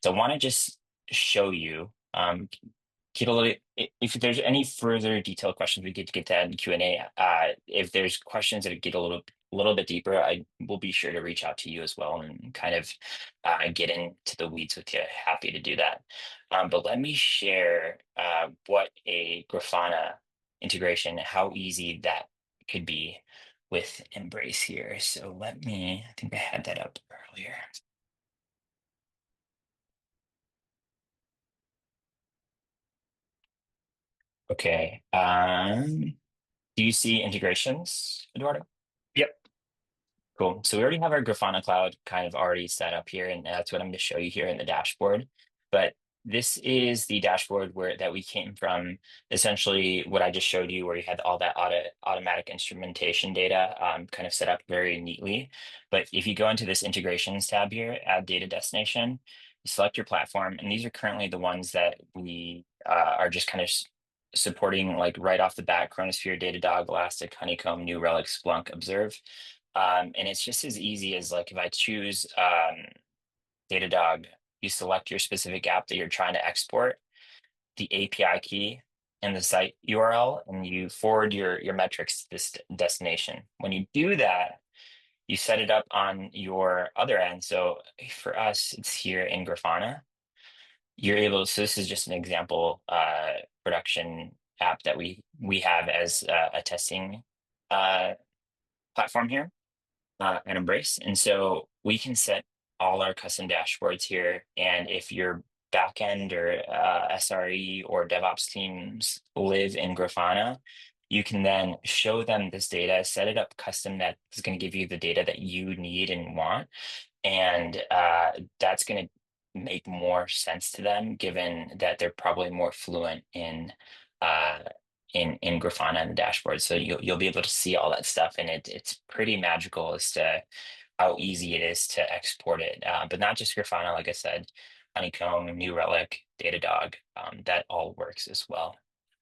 So I want to just show you, get a little, if there's any further detailed questions, we get that in Q&A. If there's questions that get a little bit deeper, I will be sure to reach out to you as well and kind of get into the weeds with you. Happy to do that. But let me share what a Grafana integration, how easy that could be with Embrace here. So I think I had that up earlier. Okay. Do you see integrations, Eduardo? Yep. Cool. So we already have our Grafana cloud kind of already set up here, and that's what I'm going to show you here in the dashboard. But this is the dashboard where that we came from, essentially what I just showed you, where you had all that automatic instrumentation data kind of set up very neatly. But if you go into this integrations tab here, add data destination, you select your platform, and these are currently the ones that we are just kind of supporting like right off the bat: Chronosphere, Datadog, Elastic, Honeycomb, New Relic, Splunk, Observe. And it's just as easy as like if I choose Datadog, you select your specific app that you're trying to export, the API key and the site URL, and you forward your metrics to this destination. When you do that, you set it up on your other end. So for us, it's here in Grafana. You're able, so this is just an example production app that we have as a testing uh, platform here at Embrace. And so we can set all our custom dashboards here. And if your backend or SRE or DevOps teams live in Grafana, you can then show them this data, set it up custom that is going to give you the data that you need and want. And that's going to make more sense to them, given that they're probably more fluent uh, in Grafana and the dashboard. So you'll be able to see all that stuff, and it's pretty magical as to how easy it is to export it. But not just Grafana, like I said, Honeycomb, New Relic, Datadog, that all works as well.